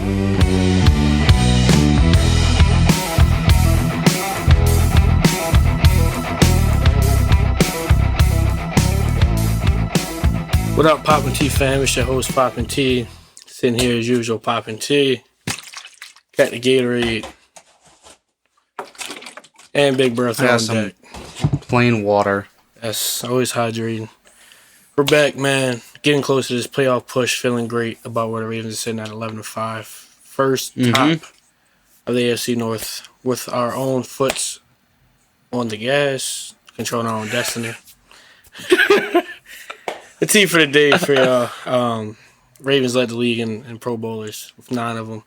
What up, Poppin' T fam? It's your host, Poppin' T. Sitting here as usual, Poppin' T. Got the Gatorade. And Big Bertha on deck. Plain water. That's always hydrating. We're back, man. Getting close to this playoff push. Feeling great about where the Ravens are sitting at 11-5. First top of the AFC North with our own foots on the gas, controlling our own destiny. The team for the day for y'all. Ravens led the league in Pro Bowlers with 9 of them.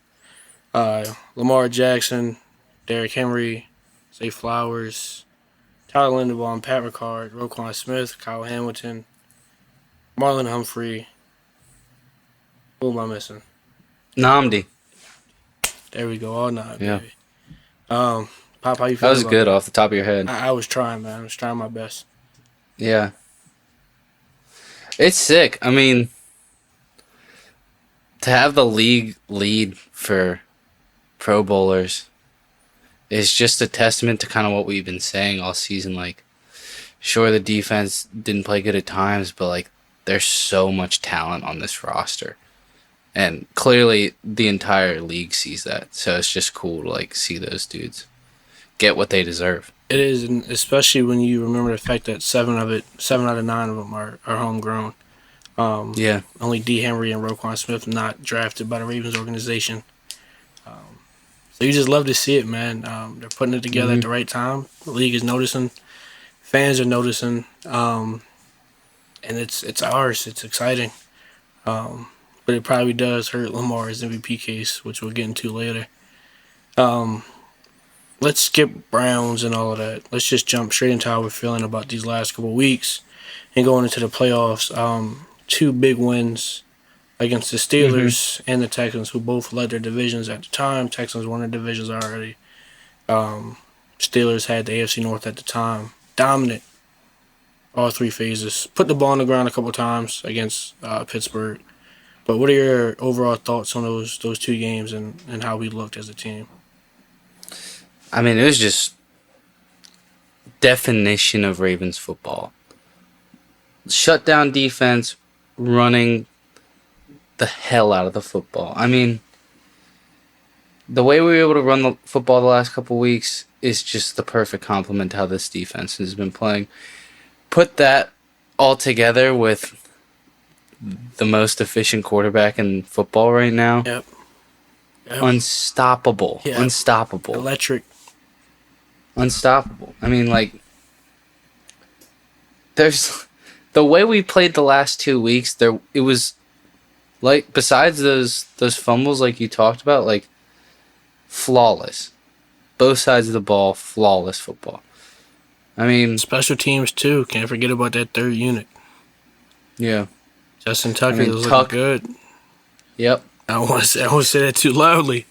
Lamar Jackson, Derrick Henry, Zay Flowers, Tyler Linderbaum, Pat Ricard, Roquan Smith, Kyle Hamilton, Marlon Humphrey. Who am I missing? Namdi. There we go. All 9, yeah. baby. Pop, how you feeling? That was good off the top of your head. I was trying, man. I was trying my best. Yeah. It's sick. I mean, to have the league lead for Pro Bowlers is just a testament to kind of what we've been saying all season. Like, sure, the defense didn't play good at times, but, like, there's so much talent on this roster. And clearly the entire league sees that. So it's just cool to, like, see those dudes get what they deserve. It is, and especially when you remember the fact that 7 out of 9 of them are homegrown. Yeah. Only D. Henry and Roquan Smith not drafted by the Ravens organization. So you just love to see it, man. They're putting it together at the right time. The league is noticing. Fans are noticing. And it's ours. It's exciting. But it probably does hurt Lamar's MVP case, which we'll get into later. Let's skip Browns and all of that. Let's just jump straight into how we're feeling about these last couple of weeks and going into the playoffs. 2 big wins against the Steelers and the Texans, who both led their divisions at the time. Texans won their divisions already. Steelers had the AFC North at the time. Dominant all 3 phases. Put the ball on the ground a couple times against Pittsburgh. But what are your overall thoughts on those 2 games and how we looked as a team? I mean, it was just definition of Ravens football. Shutdown defense, running the hell out of the football. I mean, the way we were able to run the football the last couple weeks is just the perfect complement to how this defense has been playing. Put that all together with the most efficient quarterback in football right now. Yep. Unstoppable. Yeah. Unstoppable. Electric. Unstoppable. I mean, like, there's the way we played the last 2 weeks. It was like, besides those fumbles, like you talked about, like, flawless. Both sides of the ball, flawless football. I mean, special teams too. Can't forget about that 3rd unit. Yeah. Justin Tucker was looking good. Yep. I don't want to say that too loudly.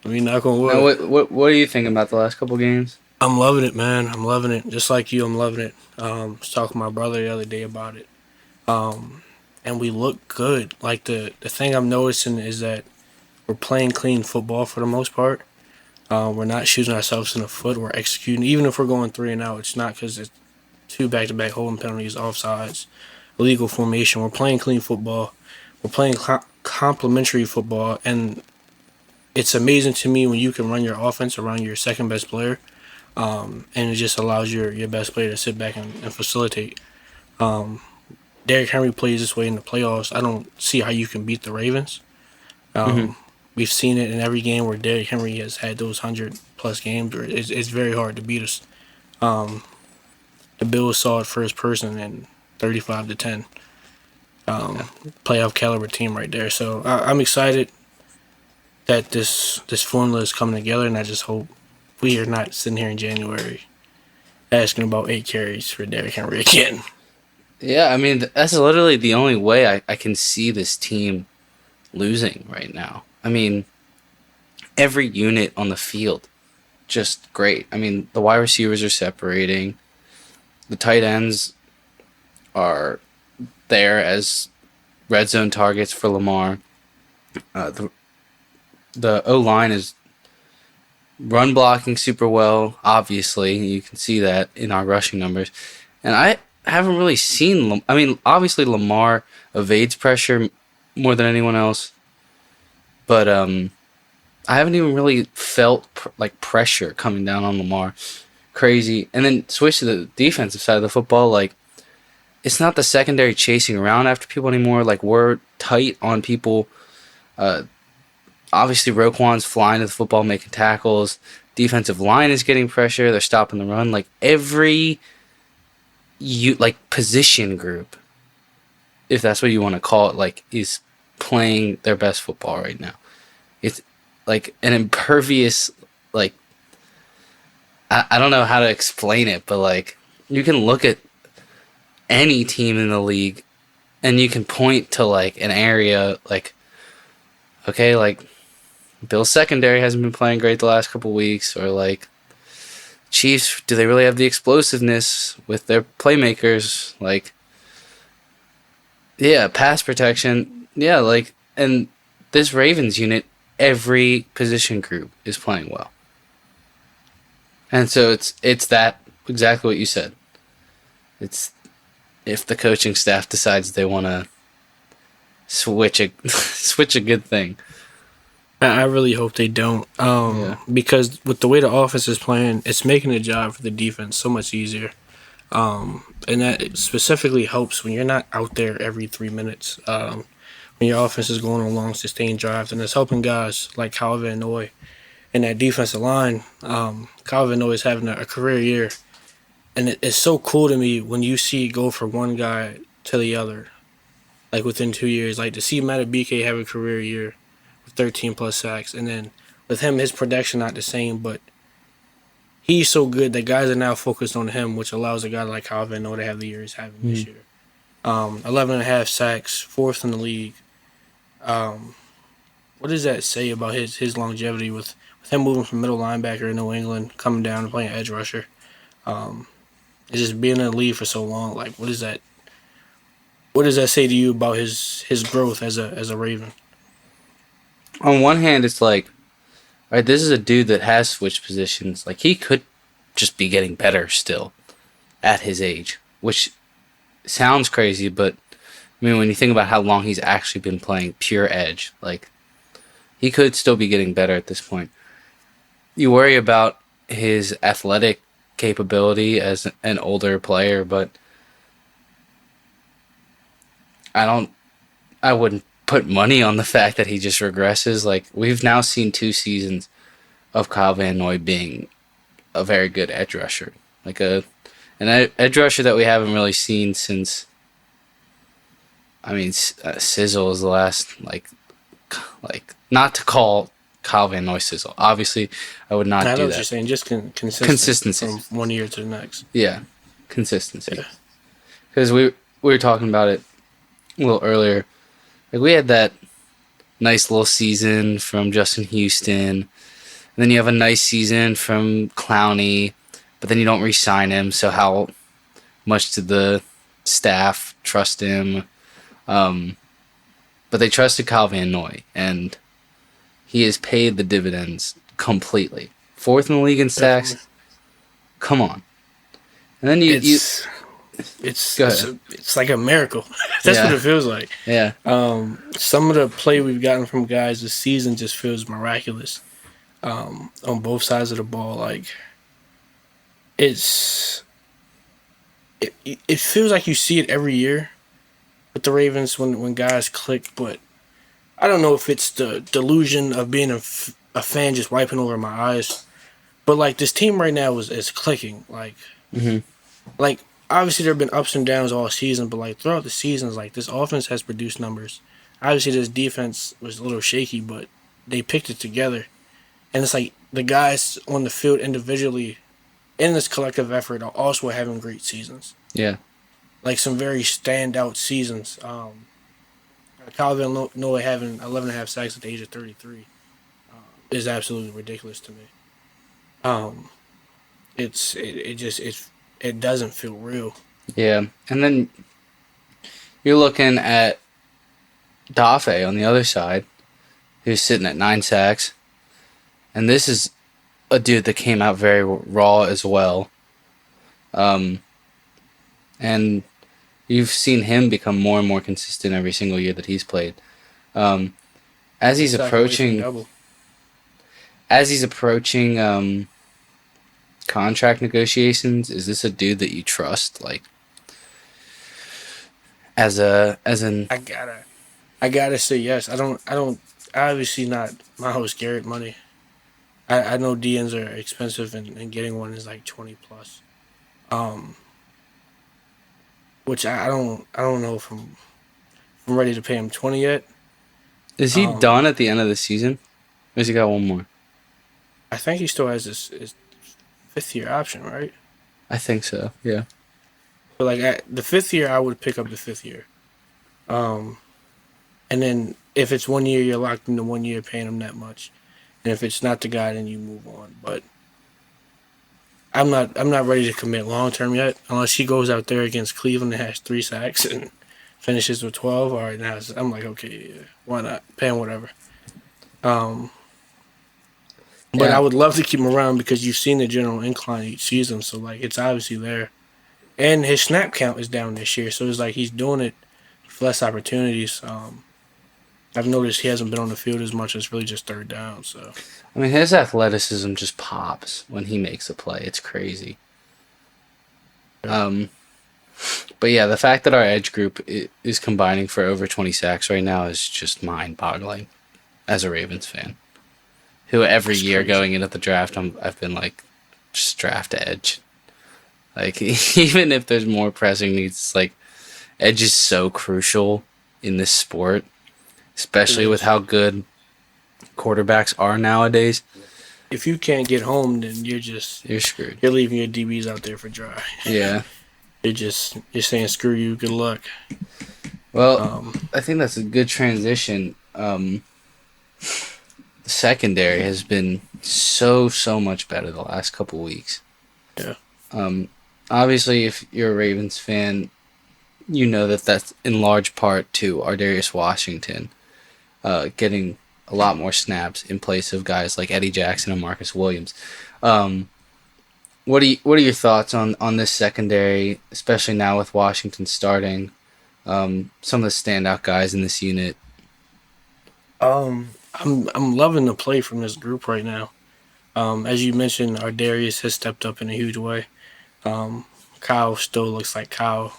I mean, knock on wood. Now, what are you thinking about the last couple games? I'm loving it, man. I'm loving it. Just like you, I'm loving it. I was talking to my brother the other day about it. And we look good. Like, the thing I'm noticing is that we're playing clean football for the most part. We're not shooting ourselves in the foot. We're executing. Even if we're going 3 and out, it's not because it's 2 back-to-back holding penalties, offsides, illegal formation. We're playing clean football. We're playing complementary football. And it's amazing to me when you can run your offense around your second-best player. And it just allows your best player to sit back and facilitate. Derrick Henry plays this way in the playoffs. I don't see how you can beat the Ravens. We've seen it in every game where Derrick Henry has had those 100-plus games. It's very hard to beat us. The Bills saw it first person in 35-10. Playoff caliber team right there. So I'm excited that this formula is coming together, and I just hope we are not sitting here in January asking about 8 carries for Derrick Henry again. Yeah, I mean, that's literally the only way I can see this team losing right now. I mean, every unit on the field, just great. I mean, the wide receivers are separating. The tight ends are there as red zone targets for Lamar. The the O line is run blocking super well. Obviously, you can see that in our rushing numbers, and I haven't really seen. I mean, obviously Lamar evades pressure more than anyone else, but I haven't even really felt like pressure coming down on Lamar. Crazy, and then switch to the defensive side of the football. Like, it's not the secondary chasing around after people anymore. Like, we're tight on people. Obviously, Roquan's flying to the football, making tackles. Defensive line is getting pressure. They're stopping the run. Like, every position group, if that's what you want to call it, like, is playing their best football right now. It's like an impervious, like, I don't know how to explain it, but like, you can look at any team in the league and you can point to like an area like, okay, like Bill's secondary hasn't been playing great the last couple weeks, or like Chiefs, do they really have the explosiveness with their playmakers? Like, yeah, pass protection, yeah, like, and this Ravens unit, every position group is playing well. And so it's that exactly what you said. It's if the coaching staff decides they want to switch a switch a good thing. I really hope they don't, because with the way the offense is playing, it's making the job for the defense so much easier. And that specifically helps when you're not out there every 3 minutes. When your offense is going on long, sustained drives, and it's helping guys like Kyle Van Noy and that defensive line. Kyle Van Noy is having a career year, and it's so cool to me when you see it go from one guy to the other, like within 2 years. Like to see Matt BK have a career year with 13 plus sacks, and then with him, his production not the same, but he's so good that guys are now focused on him, which allows a guy like Kyle Van Noy to have the year he's having this year. 11.5 sacks, fourth in the league. What does that say about his longevity with him moving from middle linebacker in New England, coming down and playing edge rusher? And just being in the league for so long, like what does that say to you about his growth as a Raven? On one hand, it's like, all right, this is a dude that has switched positions. Like, he could just be getting better still at his age, which sounds crazy, but I mean, when you think about how long he's actually been playing pure edge, like, he could still be getting better at this point. You worry about his athletic capability as an older player, but I wouldn't put money on the fact that he just regresses. Like, we've now seen 2 seasons of Kyle Van Noy being a very good edge rusher. Like an edge rusher that we haven't really seen since, I mean, Sizzle is the last, like, not to call Kyle Van Noy Sizzle. Obviously, I would not do that. I know what you're saying, just consistency from one year to the next. Yeah, consistency. Because we were talking about it a little earlier. Like, we had that nice little season from Justin Houston, and then you have a nice season from Clowney, but then you don't re-sign him, so how much did the staff trust him? But they trusted Kyle Van Noy, and he has paid the dividends completely. 4th in the league in sacks. Definitely. Come on. And then it's like a miracle. That's what it feels like. Yeah. Some of the play we've gotten from guys this season just feels miraculous. On both sides of the ball, like it feels like you see it every year with the Ravens when guys click, but I don't know if it's the delusion of being a fan just wiping over my eyes, but like this team right now is clicking. Like, like obviously there have been ups and downs all season, but like throughout the seasons, like this offense has produced numbers. Obviously this defense was a little shaky, but they picked it together, and it's like the guys on the field individually in this collective effort are also having great seasons. Yeah. Like some very standout seasons. Kyle Van Noy having 11.5 sacks at the age of 33 is absolutely ridiculous to me. It doesn't feel real. Yeah, and then you're looking at Dafe on the other side, who's sitting at 9 sacks. And this is a dude that came out very raw as well. And you've seen him become more and more consistent every single year that he's played. As he's approaching contract negotiations, is this a dude that you trust? Like, I gotta say yes. I don't obviously not Myles Garrett money. I know DNs are expensive and getting one is like 20 plus. Which I don't know if I'm ready to pay him 20 yet. Is he done at the end of the season? Or has he got one more? I think he still has his 5th-year option, right? I think so, yeah. But like the 5th year, I would pick up the 5th year. And then if it's 1 year, you're locked into 1 year paying him that much. And if it's not the guy, then you move on. But I'm not ready to commit long term yet, unless he goes out there against Cleveland and has 3 sacks and finishes with 12. All right, now I'm like, okay, yeah, why not? Pay him whatever. But I would love to keep him around because you've seen the general incline each season, so like it's obviously there. And his snap count is down this year, so it's like he's doing it for less opportunities. I've noticed he hasn't been on the field as much. It's really just third down. So I mean, his athleticism just pops when he makes a play. It's crazy. yeah. But yeah, the fact that our edge group is combining for over 20 sacks right now is just mind-boggling as a Ravens fan. Who every year going into the draft, I've been like, just draft edge. Like, even if there's more pressing needs, it's like, edge is so crucial in this sport, especially with how good quarterbacks are nowadays. If you can't get home, then you're screwed. You're leaving your DBs out there for dry. Yeah. You're saying screw you, good luck. Well, I think that's a good transition. The secondary has been so much better the last couple weeks. Yeah. Obviously, if you're a Ravens fan, you know that's in large part to Ardarius Washington getting a lot more snaps in place of guys like Eddie Jackson and Marcus Williams. What are your thoughts on this secondary, especially now with Washington starting? Some of the standout guys in this unit. I'm loving the play from this group right now. As you mentioned, Ardarius has stepped up in a huge way. Kyle still looks like Kyle.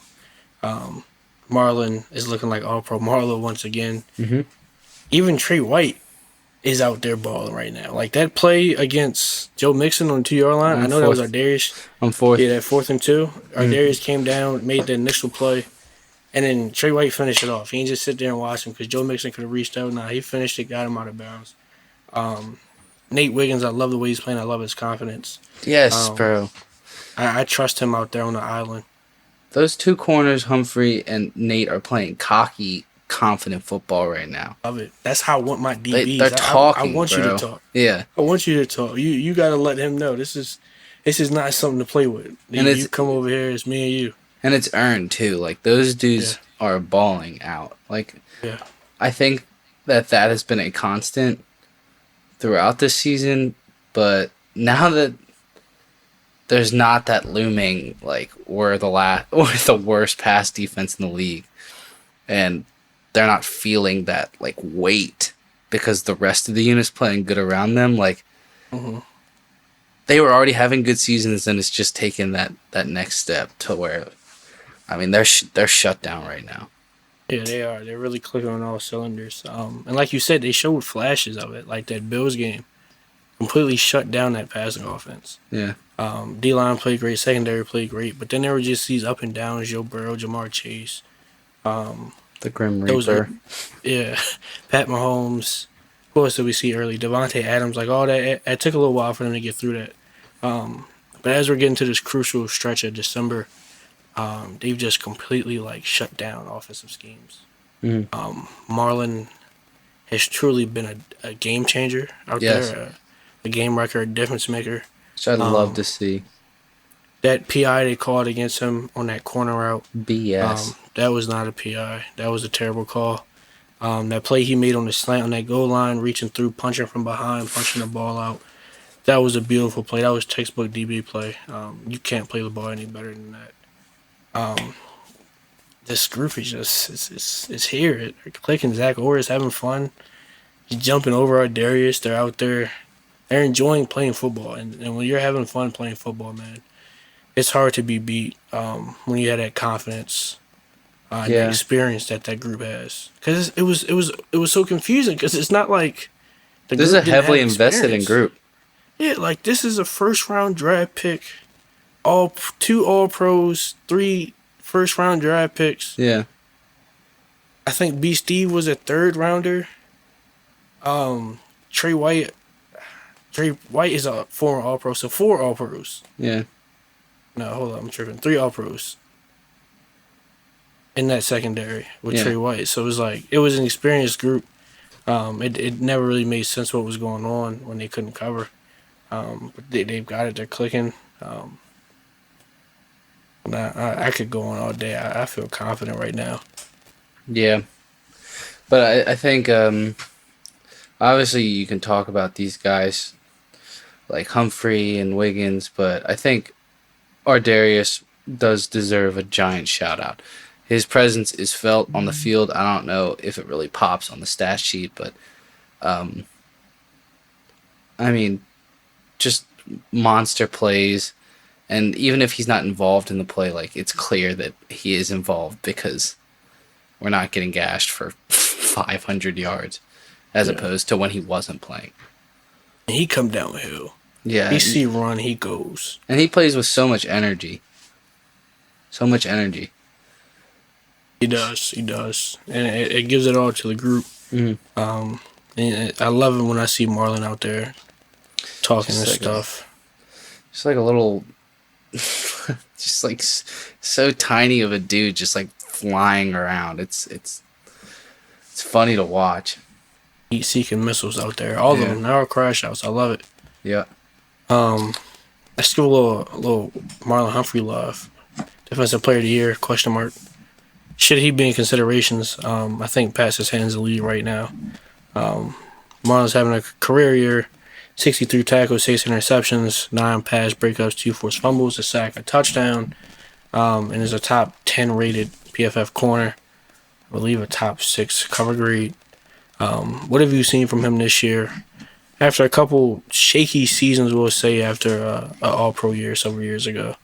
Marlon is looking like All-Pro Marlon once again. Mm-hmm. Even Trey White is out there balling right now. Like that play against Joe Mixon on the 2-yard line. I know that was Ardarius. On 4th. Yeah, that 4th and 2. Ardarius came down, made the initial play, and then Trey White finished it off. He didn't just sit there and watch him because Joe Mixon could have reached out. Nah, he finished it, got him out of bounds. Nate Wiggins, I love the way he's playing. I love his confidence. Yes, bro. I trust him out there on the island. Those two corners, Humphrey and Nate, are playing cocky, confident football right now. Love it. That's how I want my DBs. They're talking, I want bro. you to talk. Yeah. I want you to talk. You got to let him know this is not something to play with. And you come over here, it's me and you. And it's earned too. Like those dudes are balling out. Like I think that has been a constant throughout this season, but now that there's not that looming, like, we're the worst pass defense in the league, and they're not feeling that, like, weight because the rest of the unit's playing good around them. Like, they were already having good seasons, and it's just taking that next step to where, I mean, they're shut down right now. Yeah, they are. They're really clicking on all cylinders. And like you said, they showed flashes of it, like that Bills game. Completely shut down that passing offense. Yeah. D-line played great, secondary played great, but then there were just these up and downs, Joe Burrow, Jamar Chase. The Grim Reaper. Pat Mahomes. Who else did we see early? Devontae Adams, like all that. It took a little while for them to get through that. But as we're getting to this crucial stretch of December, they've just completely like shut down offensive schemes. Marlon has truly been a game changer out there, a game record, difference maker. Which I'd love to see. That PI they called against him on that corner route. BS. That was not a PI. That was a terrible call. That play he made on the slant on that goal line, reaching through, punching from behind, punching the ball out. That was a beautiful play. That was textbook DB play. You can't play the ball any better than that. This group is just it's here. Clicking. Zach Orr is having fun. He's jumping over our Darius. They're out there. They're enjoying playing football. And when you're having fun playing football, man, it's hard to be beat when you have that confidence and the experience that group has. Because it was so confusing because it's not like the This is group a didn't heavily have invested in experience. group. Yeah, like this is a first round draft pick, two All Pros, 3 first round draft picks. Yeah. I think B. Steve was a third rounder. Trey White is a former All Pro, so 4 All Pros. Yeah. No, hold on, I'm tripping. 3 All Pros in that secondary with Yeah. Trey White. So it was an experienced group. It never really made sense what was going on when they couldn't cover. But they've got it. They're clicking. I could go on all day. I feel confident right now. Yeah. But I think obviously you can talk about these guys like Humphrey and Wiggins, but I think Ardarius does deserve a giant shout out. His presence is felt on the field. I don't know if it really pops on the stat sheet, but I mean, just monster plays. And even if he's not involved in the play, like it's clear that he is involved because we're not getting gashed for 500 yards as opposed to when he wasn't playing. He come downhill. Yeah. He see run, he goes. And he plays with so much energy. So much energy. He does. And it gives it all to the group. Mm-hmm. And I love it when I see Marlon out there talking Just and like stuff. Just like a little, just like so tiny of a dude, just like flying around. It's funny to watch. Heat seeking missiles out there. All of them. They're all crash outs. I love it. Yeah. Let's give a little Marlon Humphrey love. Defensive Player of the Year, question mark. Should he be in considerations? I think Pat's his hands the lead right now. Marlon's having a career year. 63 tackles, 6 interceptions, 9 pass breakups, 2 forced fumbles, a sack, a touchdown, and is a top 10 rated PFF corner. I believe a top 6 cover grade. What have you seen from him this year? After a couple shaky seasons, we'll say, after an All-Pro year several years ago.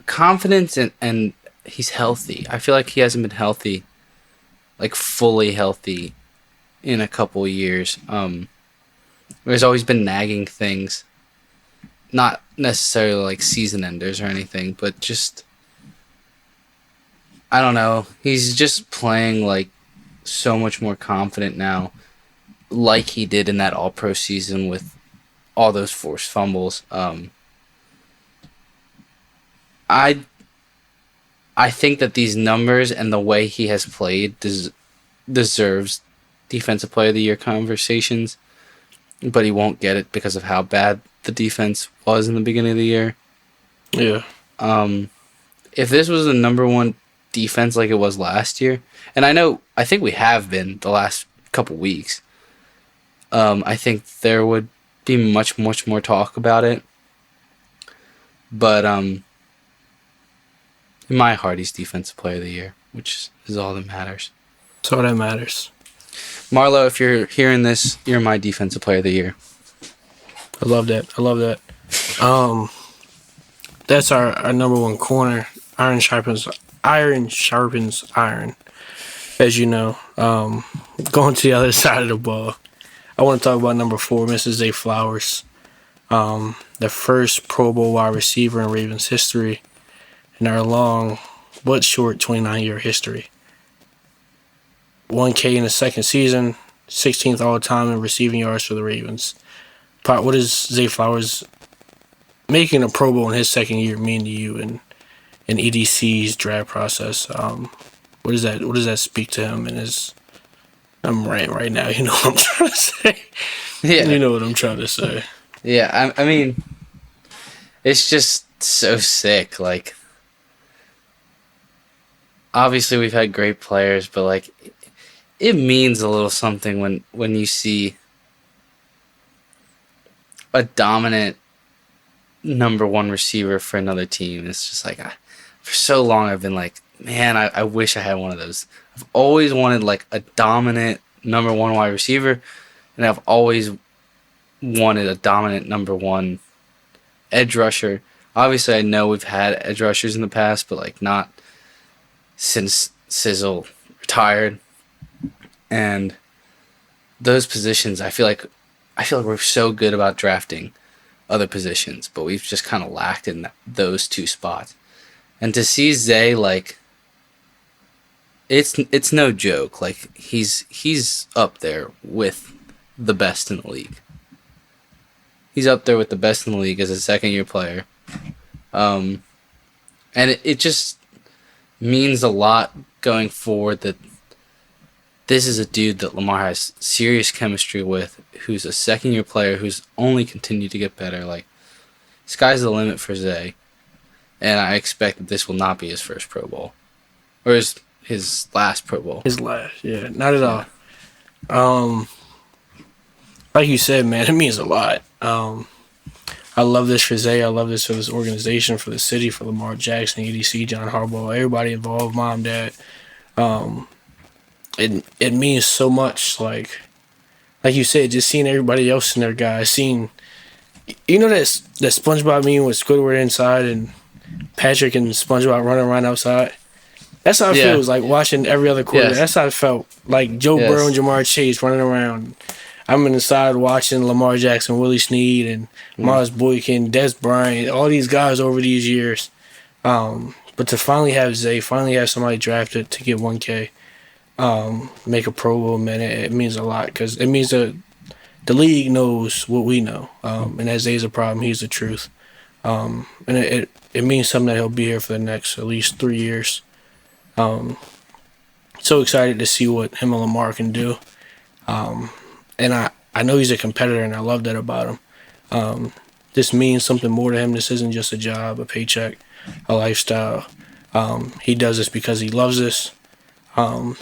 Confidence and he's healthy. I feel like he hasn't been healthy, like fully healthy, in a couple years. There's always been nagging things, not necessarily like season enders or anything, but just I don't know. He's just playing like so much more confident now, like he did in that All-Pro season with all those forced fumbles. I think that these numbers and the way he has played deserves Defensive Player of the Year conversations, but he won't get it because of how bad the defense was in the beginning of the year. Yeah. If this was the number one defense like it was last year, and I think we have been the last couple weeks, I think there would be much more talk about it. But in my heart, he's Defensive Player of the Year, which is all that matters. That's all that matters. Marlo, if you're hearing this, you're my Defensive Player of the Year. I love that. That's our number one corner. Iron sharpens iron, as you know. Going to the other side of the ball, I want to talk about number 4, Mrs. Zay Flowers. The first Pro Bowl wide receiver in Ravens history in our long but short 29-year history. 1K in the second season, 16th all-time in receiving yards for the Ravens. What is Zay Flowers making a Pro Bowl in his second year mean to you in EDC's draft process? What does that speak to him and his? I'm ranting right now. You know what I'm trying to say. Yeah. You know what I'm trying to say. Yeah, I mean, it's just so sick. Like, obviously we've had great players, but like it means a little something when you see a dominant number one receiver for another team. It's just like for so long I've been like, man, I wish I had one of those. I've always wanted like a dominant number one wide receiver, and I've always wanted a dominant number one edge rusher. Obviously, I know we've had edge rushers in the past, but like not since Sizzle retired. And those positions, I feel like we're so good about drafting other positions, but we've just kind of lacked in those two spots. And to see Zay, like, it's no joke. Like he's up there with the best in the league. He's up there with the best in the league as a second-year player. And it just means a lot going forward that this is a dude that Lamar has serious chemistry with, who's a second-year player who's only continued to get better. Like, sky's the limit for Zay. And I expect that this will not be his first Pro Bowl. Or his last Pro Bowl. His last, yeah. Not at all. Like you said, man, it means a lot. I love this for Zay. I love this for this organization, for the city, for Lamar Jackson, EDC, John Harbaugh, everybody involved, mom, dad. It means so much. Like you said, just seeing everybody else in there, guys. Seeing, you know, that SpongeBob meme with Squidward inside and Patrick and SpongeBob running around outside. That's how it feels, like watching every other quarter. Yes. That's how it felt. Like Joe Burrow and Jamar Chase running around. I'm inside watching Lamar Jackson, Willie Snead, and Miles Boykin, Des Bryant, all these guys over these years. But to finally have Zay, finally have somebody drafted to get 1K, make a Pro Bowl, man, it means a lot, because it means that the league knows what we know. And that Zay's a problem, he's the truth. And it means something that he'll be here for the next at least 3 years. So excited to see what him and Lamar can do. And I know he's a competitor, and I love that about him. This means something more to him. This isn't just a job, a paycheck, a lifestyle. He does this because he loves this. And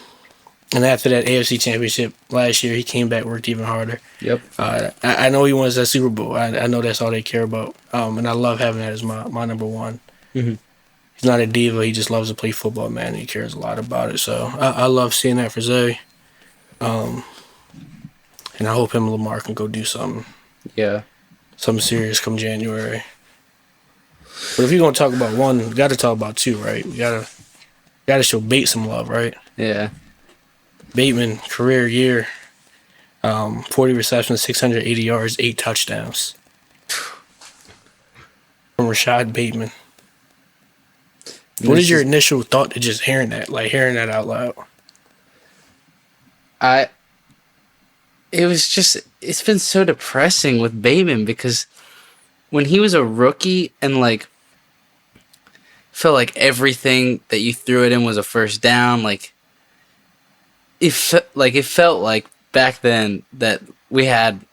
after that AFC Championship last year, he came back, worked even harder. Yep. I know he wants that Super Bowl. I know that's all they care about. And I love having that as my number one. Mm-hmm. He's not a diva. He just loves to play football, man. And he cares a lot about it. So I love seeing that for Zay. And I hope him and Lamar can go do something. Yeah. Something serious come January. But if you're gonna talk about one, we gotta talk about two, right? We gotta show Bate some love, right? Yeah. Bateman, career year, 40 receptions, 680 yards, 8 touchdowns. From Rashad Bateman. What is your initial thought to just hearing that out loud? It's been so depressing with Bateman, because when he was a rookie and like felt like everything that you threw at him was a first down, like it felt like back then that we had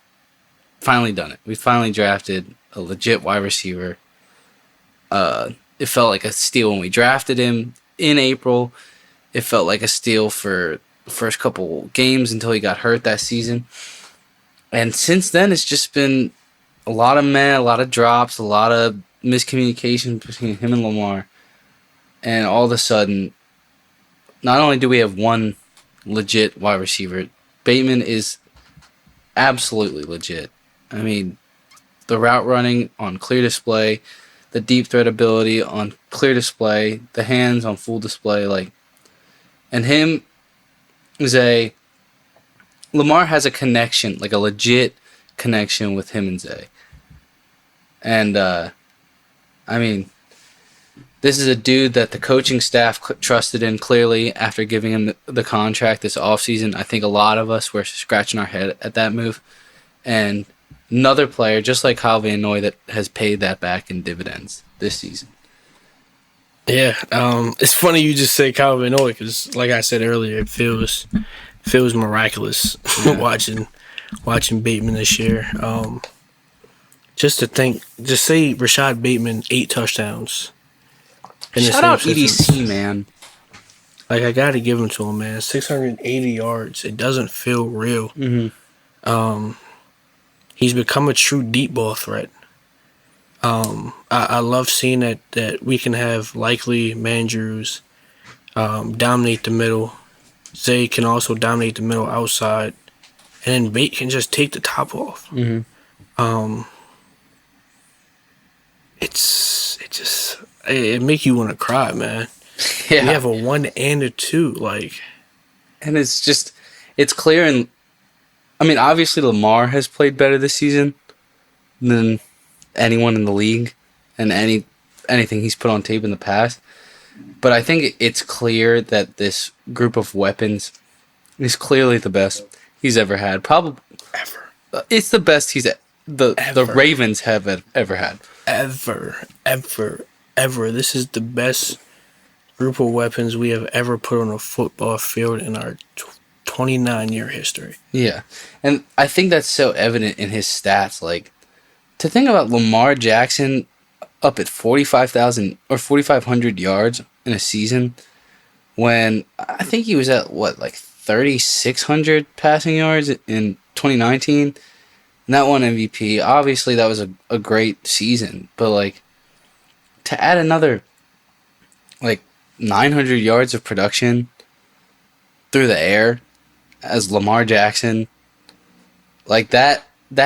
finally done it. We finally drafted a legit wide receiver. It felt like a steal when we drafted him in April. It felt like a steal for the first couple games until he got hurt that season. And since then, it's just been a lot of drops, a lot of miscommunication between him and Lamar. And all of a sudden, not only do we have one legit wide receiver, Bateman is absolutely legit. I mean, the route running on clear display, the deep threat ability on clear display, the hands on full display, and him is Lamar has a connection, like a legit connection with him and Zay. And, I mean, this is a dude that the coaching staff trusted in clearly after giving him the contract this offseason. I think a lot of us were scratching our head at that move. And another player, just like Kyle Van Noy, that has paid that back in dividends this season. Yeah, it's funny you just say Kyle Van Noy, because, like I said earlier, it feels miraculous watching Bateman this year. Just to think, just say Rashad Bateman 8 touchdowns. Shout out EDC, man. Like, I got to give him to him, man. 680 yards. It doesn't feel real. Mm-hmm. He's become a true deep ball threat. I love seeing that we can have likely Mandrews dominate the middle. Zay can also dominate the middle outside. And then Bate can just take the top off. Mm-hmm. It make you want to cry, man. Yeah. We have a 1 and a 2, like, And it's clear, and I mean, obviously Lamar has played better this season than anyone in the league and anything he's put on tape in the past. But I think it's clear that this group of weapons is clearly the best he's ever had. Probably ever. It's the best the Ravens have ever had. Ever. This is the best group of weapons we have ever put on a football field in our 29-year history. Yeah. And I think that's so evident in his stats. Like, to think about Lamar Jackson up at 45,000 or 4,500 yards in a season when I think he was at, 3,600 passing yards in 2019. And that won MVP. Obviously, that was a great season. But, to add another, 900 yards of production through the air as Lamar Jackson, that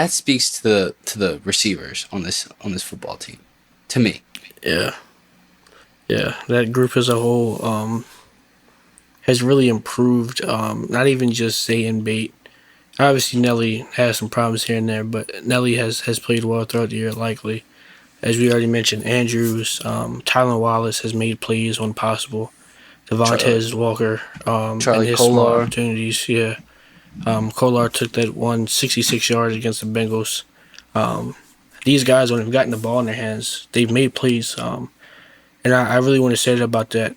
speaks to the receivers on this football team, to me. Yeah, that group as a whole has really improved. Not even just Zay and Bate. Obviously, Nelly has some problems here and there, but Nelly has played well throughout the year, likely. As we already mentioned, Andrews, Tylen Wallace has made plays when possible. Devontae Walker, Charlie in his small opportunities, yeah. Kolar took that 166 yards against the Bengals. These guys, when they've gotten the ball in their hands, they've made plays. And I really want to say that about that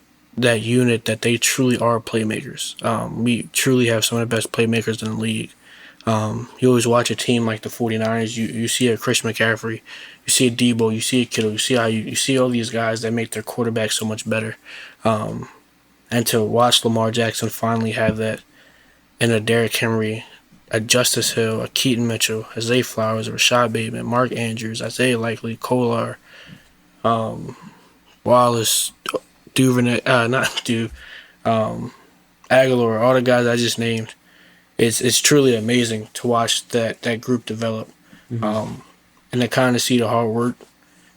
unit, that they truly are playmakers. We truly have some of the best playmakers in the league. You always watch a team like the 49ers, you see a Chris McCaffrey, you see a Debo, you see a Kittle, you see all these guys that make their quarterback so much better. And to watch Lamar Jackson finally have that, and a Derrick Henry, a Justice Hill, a Keaton Mitchell, a Zay Flowers, a Rashad Bateman, Mark Andrews, Isaiah Likely, Kolar, Wallace, Duvernay, Aguilar, all the guys I just named. It's truly amazing to watch that group develop, and to kind of see the hard work,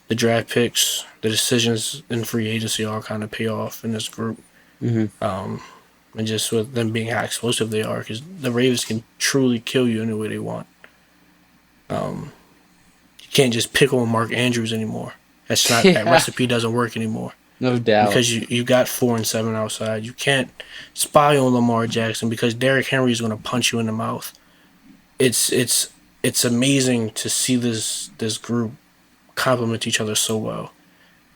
the draft picks, the decisions in free agency all kind of pay off in this group. And just with them being how explosive they are, because the Ravens can truly kill you any way they want. You can't just pick on Mark Andrews anymore. That's not that recipe doesn't work anymore. No doubt. Because you got 4 and 7 outside. You can't spy on Lamar Jackson because Derrick Henry is going to punch you in the mouth. It's amazing to see this group complement each other so well.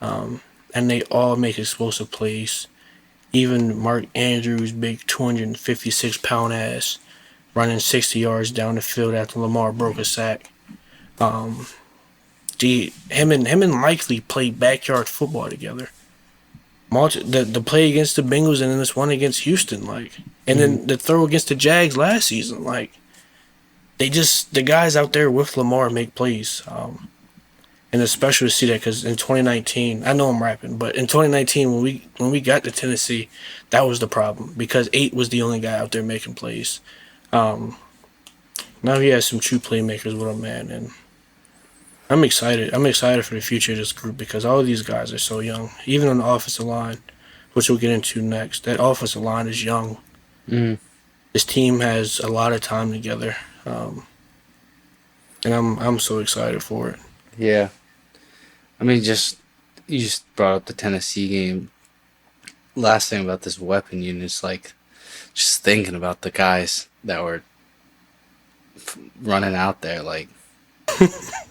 And they all make explosive plays. Even Mark Andrews' big 256-pound ass running 60 yards down the field after Lamar broke a sack. Him and Likely played backyard football together. The play against the Bengals and then this one against Houston, and then the throw against the Jags last season, the guys out there with Lamar make plays. And it's special to see that because in 2019, I know I'm rapping, but in 2019 when we got to Tennessee, that was the problem because 8 was the only guy out there making plays. Now he has some true playmakers with him, man, and I'm excited. I'm excited for the future of this group because all of these guys are so young. Even on the offensive line, which we'll get into next, that offensive line is young. This team has a lot of time together, and I'm so excited for it. Yeah. I mean, you just brought up the Tennessee game. Last thing about this weapon unit is just thinking about the guys that were running out there.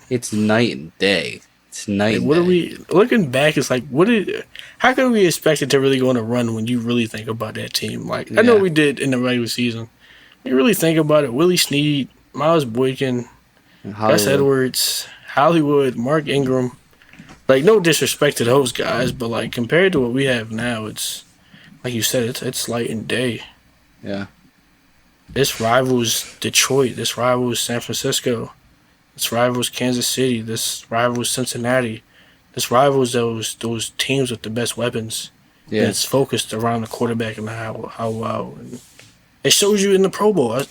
It's night and day. It's night and day. Are we looking back? It's how can we expect it to really go on a run when you really think about that team? I know we did in the regular season. You really think about it. Willie Snead, Miles Boykin, Gus Edwards, Hollywood, Mark Ingram. No disrespect to those guys, but compared to what we have now, like you said, it's light and day. Yeah. This rivals Detroit. This rivals San Francisco. This rivals Kansas City. This rivals Cincinnati. This rivals those teams with the best weapons. And Yeah. it's focused around the quarterback and how well. And it shows you in the Pro Bowl.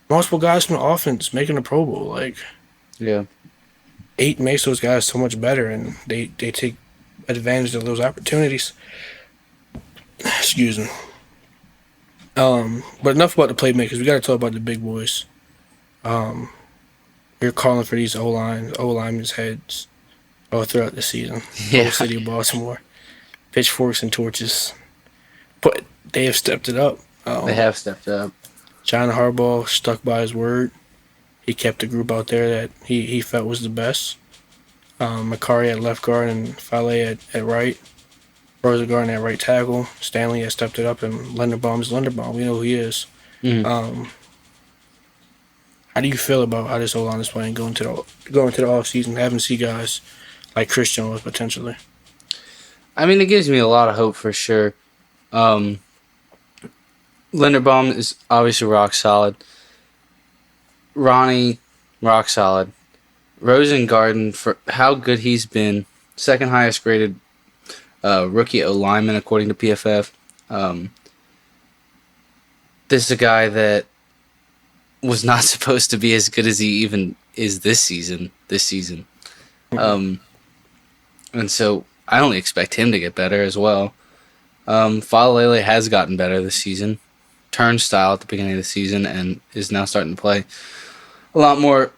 Multiple guys from the offense making the Pro Bowl. Like Yeah. 8 makes those guys so much better, and they take advantage of those opportunities. Excuse me. But enough about the playmakers. We got to talk about the big boys. You're calling for these O-linemen's heads all throughout the season. Yeah. Whole city of Baltimore, pitchforks and torches, but they have stepped it up. They have stepped up. John Harbaugh stuck by his word. He kept the group out there that he felt was the best. Macari at left guard and Fale at right. Rosengarten at right tackle. Stanley has stepped it up, and Linderbaum is Linderbaum. We know who he is. Mm-hmm. How do you feel about how this O-line is playing going to the offseason, having to see guys like Chris Jones potentially? I mean, it gives me a lot of hope for sure. Linderbaum is obviously rock solid. Ronnie, rock solid. Rosengarten, for how good he's been, second highest graded rookie O lineman according to PFF. This is a guy that was not supposed to be as good as he even is this season. And so I only expect him to get better as well. Falalele has gotten better this season. Turnstile at the beginning of the season and is now starting to play a lot more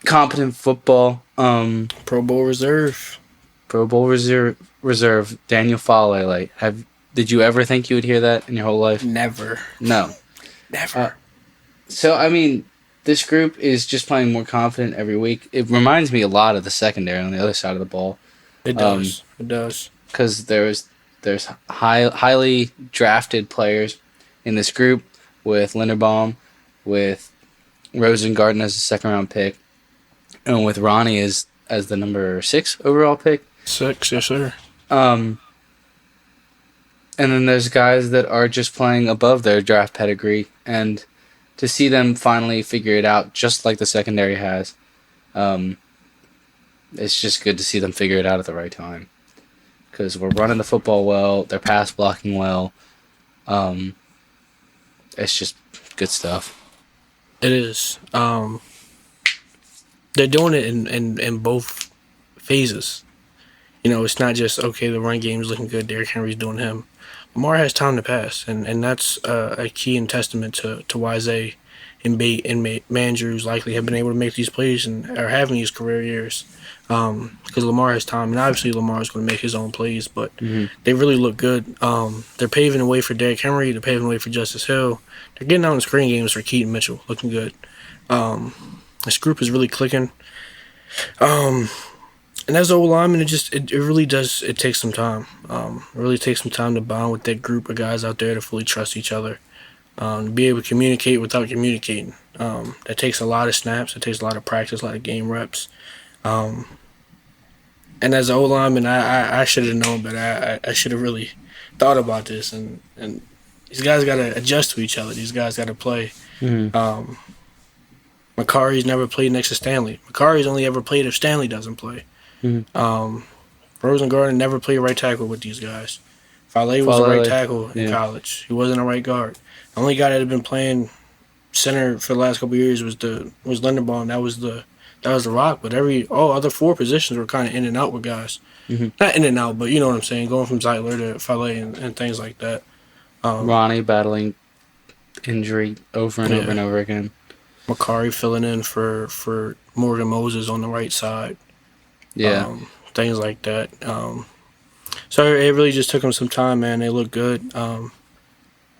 competent football. Pro Bowl reserve. Daniel Falalele. Did you ever think you would hear that in your whole life? Never. No. Never. So, I mean, this group is just playing more confident every week. It reminds me a lot of the secondary on the other side of the ball. It does. It does. Because there's highly drafted players in this group with Linderbaum, with Rosengarten as a second-round pick, and with Ronnie as the number 6 overall pick. 6, yes, sir. And then there's guys that are just playing above their draft pedigree, and to see them finally figure it out, just like the secondary has, it's just good to see them figure it out at the right time. Because we're running the football well, they're pass blocking well. It's just good stuff. It is. They're doing it in both phases. You know, it's not just, okay, the run game is looking good, Derrick Henry's doing him. Lamar has time to pass, and that's a key and testament to why Zay and Bate and Mandrews likely have been able to make these plays and are having these career years. Because Lamar has time, and obviously Lamar is going to make his own plays, but they really look good. They're paving the way for Derrick Henry. They're paving the way for Justice Hill. They're getting out in screen games for Keaton Mitchell, looking good. This group is really clicking. And as O lineman, it really does. It takes some time. It really takes some time to bond with that group of guys out there to fully trust each other. To be able to communicate without communicating. That takes a lot of snaps. It takes a lot of practice, a lot of game reps. And as an O lineman, I should have known better. I should have really thought about this. And these guys got to adjust to each other. These guys got to play. Macari's never played next to Stanley. Macari's only ever played if Stanley doesn't play. Rosengarten never played right tackle with these guys. Fale was a right tackle in college. He wasn't a right guard. The only guy that had been playing center for the last couple of years was Linderbaum. That was the rock. But all other 4 positions were kind of in and out with guys. Not in and out, but you know what I'm saying. Going from Zeitler to Fale and things like that. Ronnie battling injury over and over and over again. Macari filling in for Morgan Moses on the right side. Yeah. Things like that. So it really just took them some time, man. They look good. I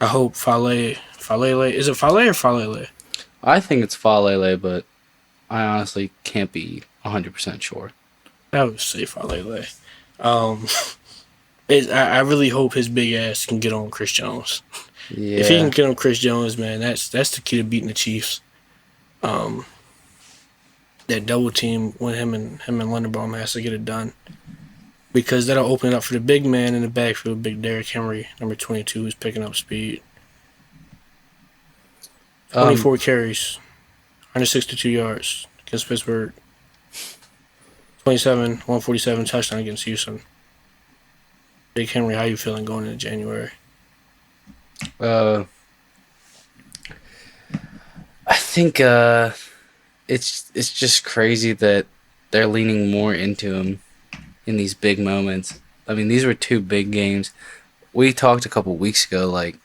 hope Falele. Is it Fale or Falele? I think it's Falele, but I honestly can't be 100% sure. I would say Falele. I really hope his big ass can get on Chris Jones. Yeah. If he can get on Chris Jones, man, that's the key to beating the Chiefs. That double team when him and Linderbaum has to get it done. because that'll open it up for the big man in the backfield, big Derrick Henry, number 22, who's picking up speed. Um, 24 carries, 162 yards against Pittsburgh. 27, 147 touchdown against Houston. Big Henry, how you feeling going into January? I think it's just crazy that they're leaning more into him in these big moments. I mean, these were two big games. We talked a couple weeks ago, like,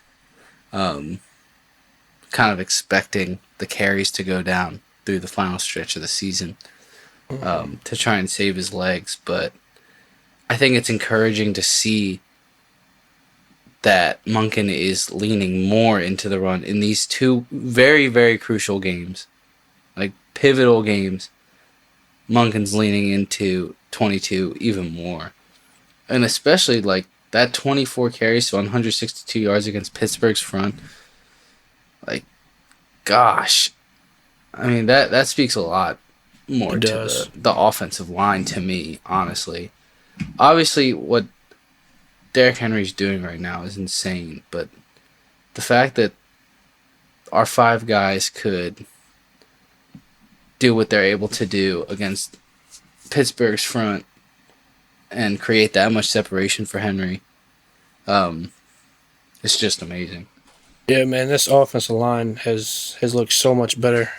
kind of expecting the carries to go down through the final stretch of the season, to try and save his legs. But I think it's encouraging to see that Monken is leaning more into the run in these two very, very crucial games, like pivotal games. Monken's leaning into 22 even more. And especially like that 24 carries to 162 yards against Pittsburgh's front. Like, gosh. I mean, that speaks a lot more to the offensive line to me, honestly. Obviously, what Derrick Henry's doing right now is insane, but the fact that our five guys could do what they're able to do against Pittsburgh's front and create that much separation for Henry, it's just amazing. Yeah, man, this offensive line has looked so much better.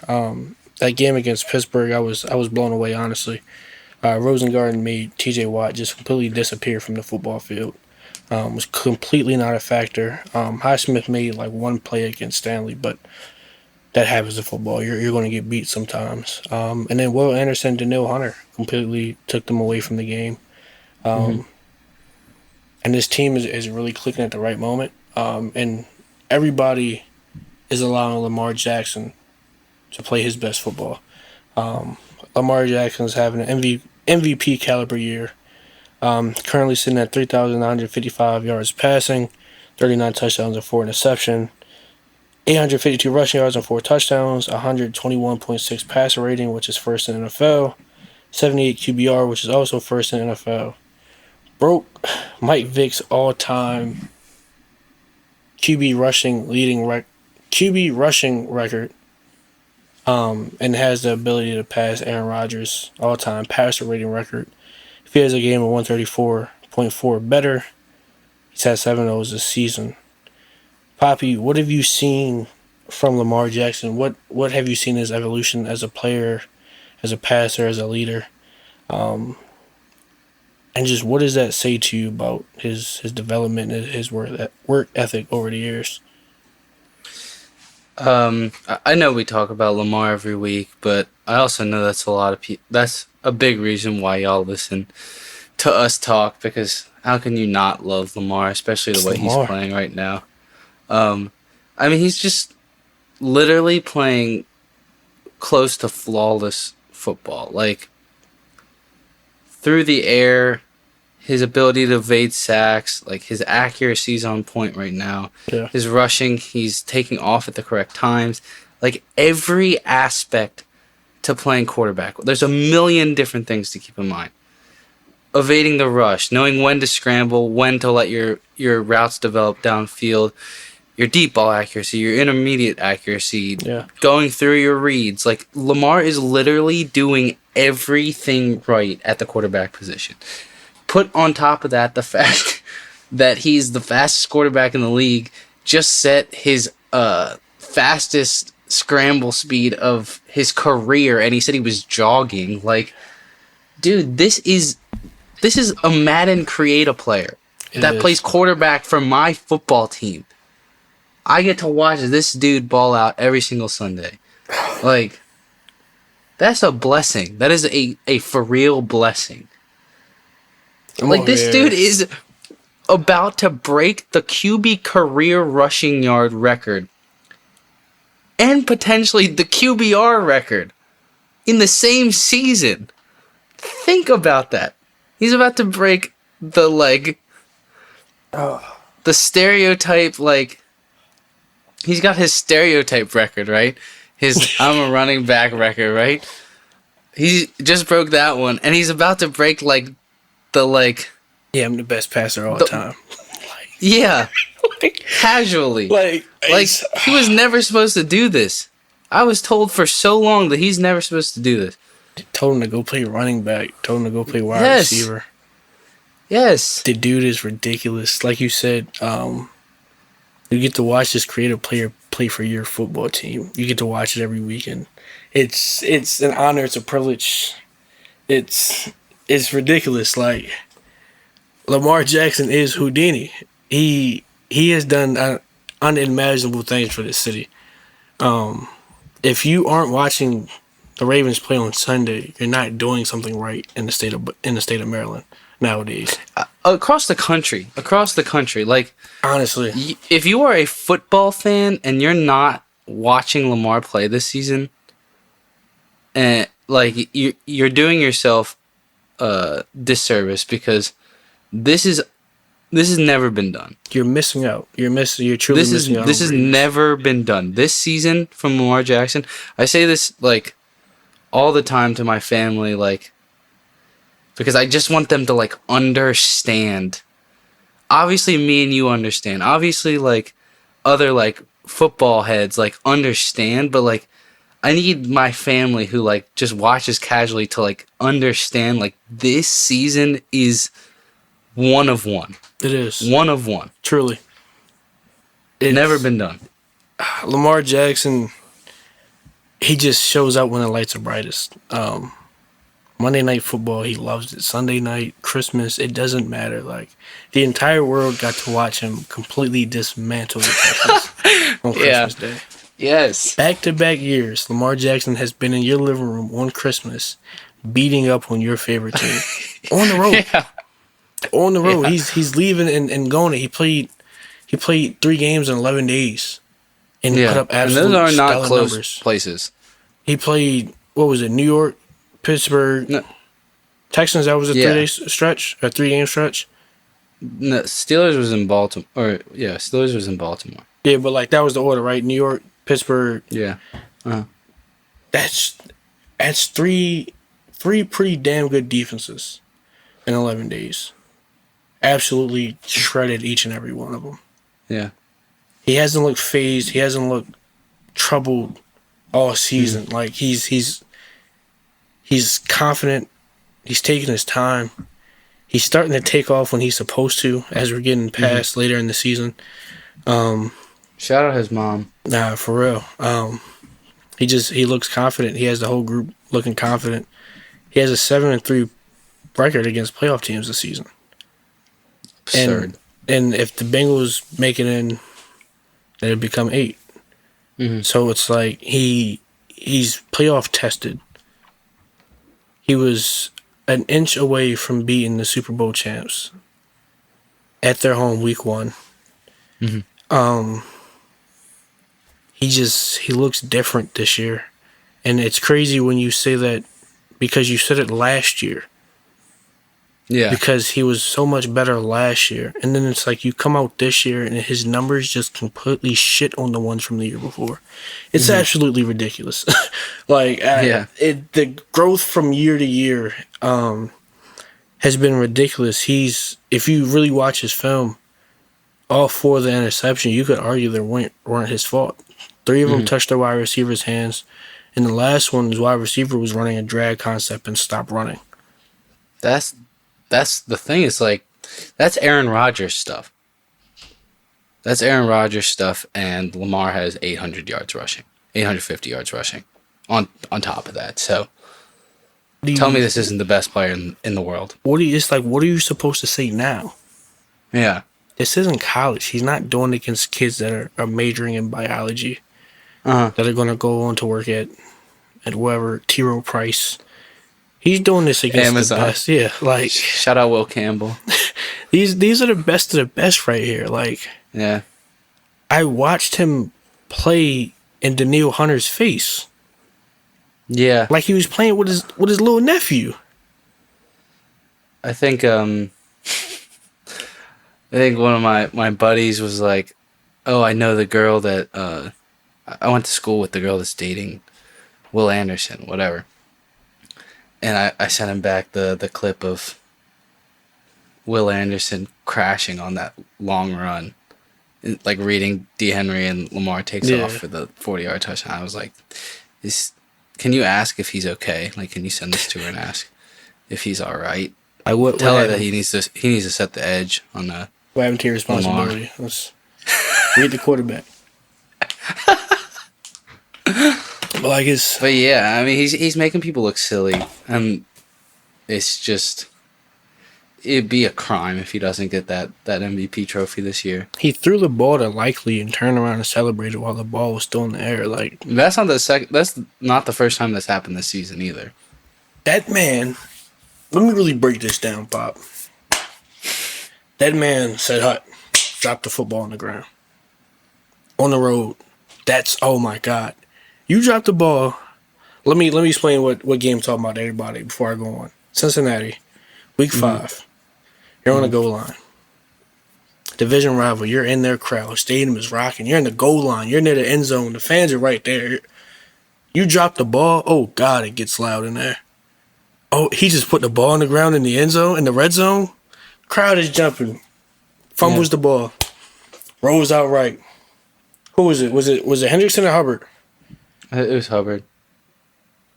That game against Pittsburgh, I was blown away, honestly. Rosengarten made T.J. Watt just completely disappear from the football field. Was completely not a factor. Highsmith made like one play against Stanley, but that happens in football. You're going to get beat sometimes. And then Will Anderson, Daniil Hunter completely took them away from the game. And this team is really clicking at the right moment. And everybody is allowing Lamar Jackson to play his best football. Lamar Jackson's having an MVP caliber year. Currently sitting at 3,955 yards passing, 39 touchdowns and 4 interceptions, 852 rushing yards and 4 touchdowns, 121.6 passer rating, which is first in the NFL, 78 QBR, which is also first in the NFL. Broke Mike Vick's all-time QB rushing record, and has the ability to pass Aaron Rodgers' all-time passer rating record. If he has a game of 134.4 better, he's had 7 of those this season. Poppy, what have you seen from Lamar Jackson? What have you seen his evolution as a player, as a passer, as a leader? And just what does that say to you about his development and his work ethic over the years? I know we talk about Lamar every week, but I also know that's a lot of people. That's a big reason why y'all listen to us talk, because how can you not love Lamar, especially the way he's playing right now? I mean, he's just literally playing close to flawless football. Like, through the air, his ability to evade sacks, like his accuracy's on point right now. Yeah. His rushing, he's taking off at the correct times. Like, every aspect to playing quarterback. There's a million different things to keep in mind. Evading the rush, knowing when to scramble, when to let your routes develop downfield, your deep ball accuracy, your intermediate accuracy, going through your reads. Like, Lamar is literally doing everything right at the quarterback position. Put on top of that the fact that he's the fastest quarterback in the league, just set his fastest scramble speed of his career, and he said he was jogging. Like, dude, this is a Madden create a player that plays quarterback for my football team. I get to watch this dude ball out every single Sunday. Like, that's a blessing. That is a for real blessing. Like, this dude is about to break the QB career rushing yard record and potentially the QBR record in the same season. Think about that. He's about to break the stereotype, like, he's got his stereotype record, right? His I'm a running back record, right? He just broke that one, and he's about to break, like, the Yeah, I'm the best passer all the time. Yeah, like, casually. like He was never supposed to do this. I was told for so long that he's never supposed to do this. told him to go play running back. Told him to go play wide Yes. receiver. Yes. The dude is ridiculous. Like you said, you get to watch this creative player play for your football team. You get to watch it every weekend. It's an honor. It's a privilege. It's ridiculous. Like Lamar Jackson is Houdini. He has done unimaginable things for this city. If you aren't watching the Ravens play on Sunday, you're not doing something right in the state of Maryland nowadays. Across the country. Like, Honestly, if you are a football fan and you're not watching Lamar play this season, and like you're doing yourself disservice, because this has never been done. you're missing out. You're truly missing out. This has never been done. This season from Lamar Jackson, I say this like all the time to my family, like, because I just want them to like understand. Obviously, me and you understand. Obviously, like other like football heads like understand, but like I need my family who like just watches casually to like understand, like, this season is one of one. It is One of one. truly. It's never been done. Lamar Jackson, he just shows up when the lights are brightest. Monday Night Football, he loves it. Sunday night, Christmas, it doesn't matter. Like, the entire world got to watch him completely dismantle the Texans on Christmas Day. Yes. Back-to-back years, Lamar Jackson has been in your living room on Christmas, beating up on your favorite team on the road. Yeah. On the road, Yeah. he's leaving and going. He played 3 games in 11 days, and put up absolute and those are not stellar close numbers. places. He played, what was it, New York, Pittsburgh, No. Texans. That was a Yeah. 3-day stretch, a 3-game stretch. No, Steelers was in Baltimore. Steelers was in Baltimore. Yeah, but like that was the order, right? New York, Pittsburgh. Yeah. That's 3 pretty damn good defenses in 11 days. Absolutely shredded each and every one of them. Yeah. He hasn't looked phased. He hasn't looked troubled all season. Like he's confident. He's taking his time. He's starting to take off when he's supposed to, as we're getting past later in the season. Shout out his mom. Nah, for real. He looks confident. He has the whole group looking confident. He has a 7-3 record against playoff teams this season. Absurd. And if the Bengals make it in, then it'd become 8. So it's like he's playoff tested. He was an inch away from beating the Super Bowl champs at their home week 1. He looks different this year. And it's crazy when you say that, because you said it last year. Yeah. Because he was so much better last year. And then it's like you come out this year and his numbers just completely shit on the ones from the year before. It's absolutely ridiculous. The growth from year to year has been ridiculous. If you really watch his film, all 4 of the interceptions, you could argue they weren't his fault. 3 of them touched the wide receiver's hands. And the last one, his wide receiver was running a drag concept and stopped running. That's the thing. It's like, that's Aaron Rodgers stuff. That's Aaron Rodgers stuff, and Lamar has 800 yards rushing, 850 yards rushing, on top of that. So, tell me this isn't the best player in the world. What are you supposed to say now? Yeah. This isn't college. He's not doing it against kids that are majoring in biology, that are going to go on to work at whoever, T. Rowe Price. He's doing this against Amazon. the best. Yeah, like, Shout out Will Campbell. these are the best of the best right here. Like, Yeah. I watched him play in Daniil Hunter's face, Yeah. like he was playing with his little nephew. I think one of my buddies was like, "Oh, I know the girl that I went to school with, the girl that's dating Will Anderson, whatever." And I sent him back the clip of Will Anderson crashing on that long run, like reading D. Henry and Lamar takes off for the 40-yard touchdown. I was like, can you ask if he's okay? Like, can you send this to her and ask if he's all right? Tell her that he needs to set the edge on the. What happened to your responsibility? Let's read the quarterback. But yeah, I mean, he's making people look silly, and it's just. It'd be a crime if he doesn't get that MVP trophy this year. He threw the ball to Likely and turned around and celebrated while the ball was still in the air. Like, that's not the first time that's happened this season either. That man, let me really break this down, Pop. That man said, "Hut, drop the football on the ground on the road." Oh my God, you dropped the ball. Let me explain what game I'm talking about to everybody before I go on. Cincinnati, Week 5. You're on the goal line. Division rival. You're in their crowd. Stadium is rocking. You're in the goal line. You're near the end zone. The fans are right there. You drop the ball. Oh, God, it gets loud in there. Oh, he just put the ball on the ground in the end zone, in the red zone. Crowd is jumping. Fumbles the ball. Rolls out right. Who was it? Was it Hendrickson or Hubbard? It was Hubbard.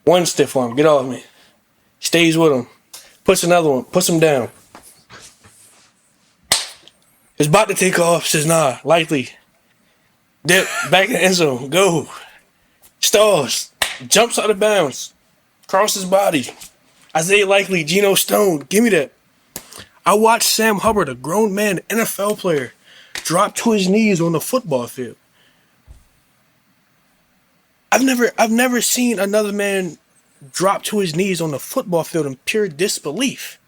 One stiff arm. Get off me. Stays with him. Puts another one. Puts him down. Is about to take off. Says, nah, Likely. Dip. Back in the end zone. Go. Stalls. Jumps out of bounds. Crosses body. Isaiah Likely. Geno Stone. Give me that. I watched Sam Hubbard, a grown man, NFL player, drop to his knees on the football field. I've never seen another man drop to his knees on the football field in pure disbelief.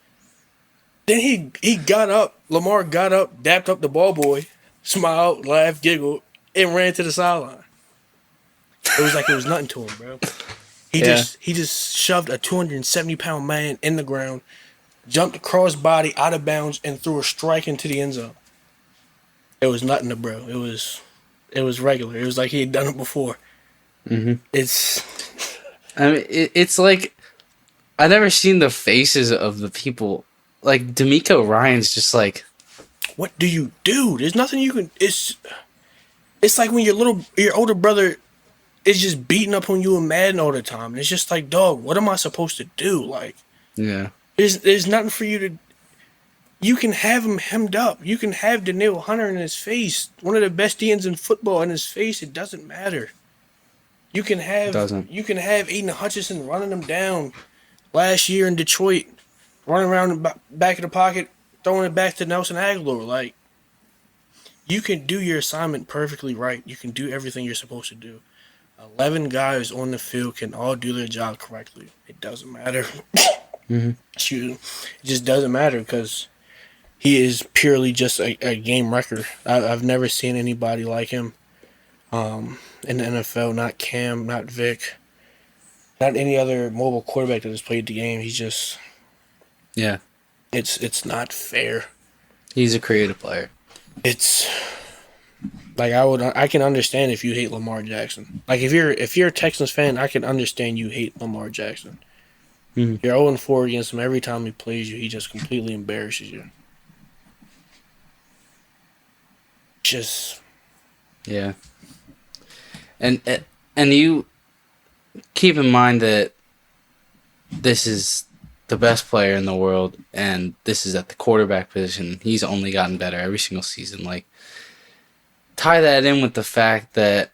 Then he got up. Lamar got up, dapped up the ball boy, smiled, laughed, giggled, and ran to the sideline. It was like it was nothing to him, bro. He just shoved a 270-pound man in the ground, jumped across body out of bounds, and threw a strike into the end zone. It was nothing to bro. It was regular. It was like he had done it before. Mm-hmm. It's like I never seen the faces of the people. Like D'Amico Ryan's just like, what do you do? There's nothing you can. It's like when your older brother is just beating up on you in Madden all the time. And it's just like, dog, what am I supposed to do? Like, yeah, there's nothing for you to. You can have him hemmed up. You can have Danielle Hunter in his face, one of the best DNs in football in his face. It doesn't matter. You can have Aiden Hutchinson running him down last year in Detroit, running around the back of the pocket, throwing it back to Nelson Aguilar. Like, you can do your assignment perfectly right. You can do everything you're supposed to do. 11 guys on the field can all do their job correctly. It doesn't matter. Mm-hmm. Excuse me. It just doesn't matter because he is purely just a game wrecker. I've never seen anybody like him in the NFL. Not Cam, not Vic, not any other mobile quarterback that has played the game. He's just... Yeah. It's not fair. He's a creative player. It's... Like, I can understand if you hate Lamar Jackson. Like, if you're a Texans fan, I can understand you hate Lamar Jackson. Mm-hmm. You're 0-4 against him. Every time he plays you, he just completely embarrasses you. Just... Yeah. And you keep in mind that this is the best player in the world, and this is at the quarterback position. He's only gotten better every single season. Like, tie that in with the fact that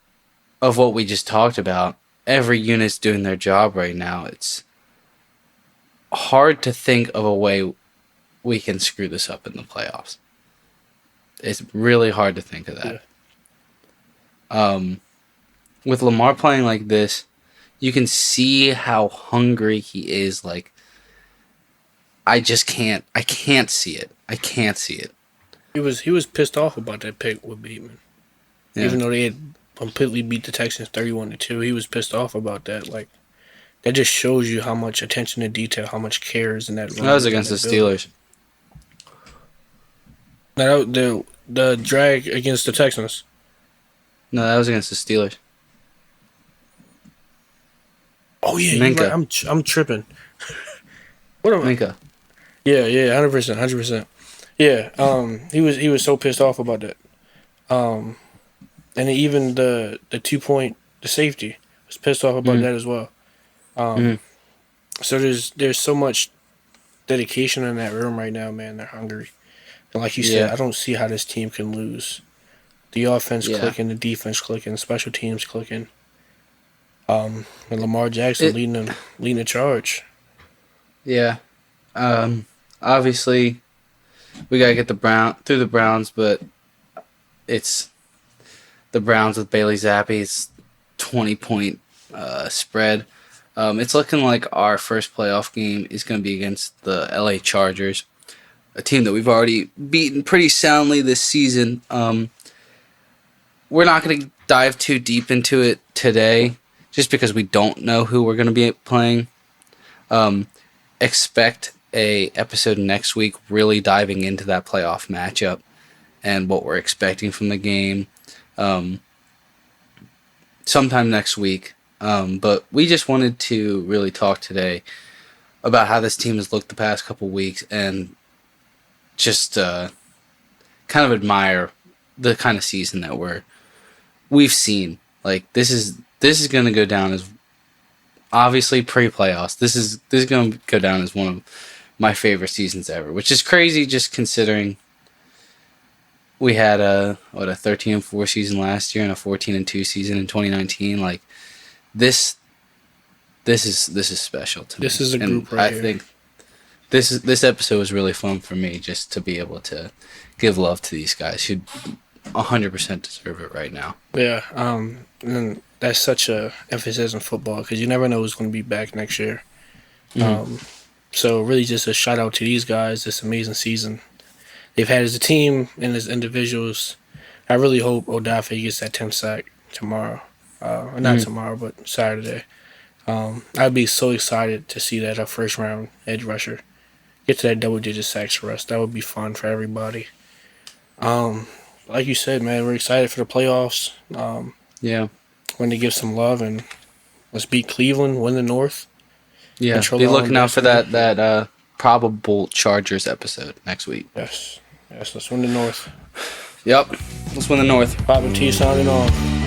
of what we just talked about, every unit's doing their job right now. It's hard to think of a way we can screw this up in the playoffs. It's really hard to think of that. Yeah. With Lamar playing like this, you can see how hungry he is. Like, I can't see it. I can't see it. He was pissed off about that pick with Bateman. Yeah. Even though they had completely beat the Texans 31-2, he was pissed off about that. Like, that just shows you how much attention to detail, how much care is in that. That was against the Steelers. No, the drag against the Texans. No, that was against the Steelers. Oh yeah, Minka. You're right. I'm tripping. What am I? Minka. Yeah, 100%. Yeah, he was so pissed off about that. Um, and even the 2 point the safety was pissed off about Mm, that as well. mm, So there's so much dedication in that room right now, man. They're hungry, and like you said, yeah, I don't see how this team can lose. The offense yeah. clicking, the defense clicking, special teams clicking. And Lamar Jackson It, leading the charge. yeah. Um, Obviously, we gotta get the Browns, but it's the Browns with Bailey Zappi's 20-point spread. It's looking like our first playoff game is going to be against the LA Chargers, a team that we've already beaten pretty soundly this season. We're not going to dive too deep into it today, just because we don't know who we're going to be playing. Expect a episode next week, really diving into that playoff matchup and what we're expecting from the game. Sometime next week. But we just wanted to really talk today about how this team has looked the past couple weeks and just kind of admire the kind of season that we've seen. Like this is going to go down as obviously pre-playoffs. This is going to go down as one of my favorite seasons ever, which is crazy just considering we had a 13-4 season last year and a 14-2 season in 2019. Like this is special to me. This is a and group right I here. think this episode was really fun for me just to be able to give love to these guys who 100% deserve it right now. Yeah, and that's such a emphasis in football because you never know who's going to be back next year. So really, just a shout out to these guys. This amazing season they've had as a team and as individuals. I really hope Odafe gets that 10th sack tomorrow. Not tomorrow, but Saturday. I'd be so excited to see that our first round edge rusher get to that double digit sacks for us. That would be fun for everybody. Like you said, man, we're excited for the playoffs. Yeah. When to give some love and let's beat Cleveland, win the North. Yeah. Control Be our own looking out for destiny. that probable Chargers episode next week. Yes, let's win the North. Yep. Let's win the North. Papa T signing off.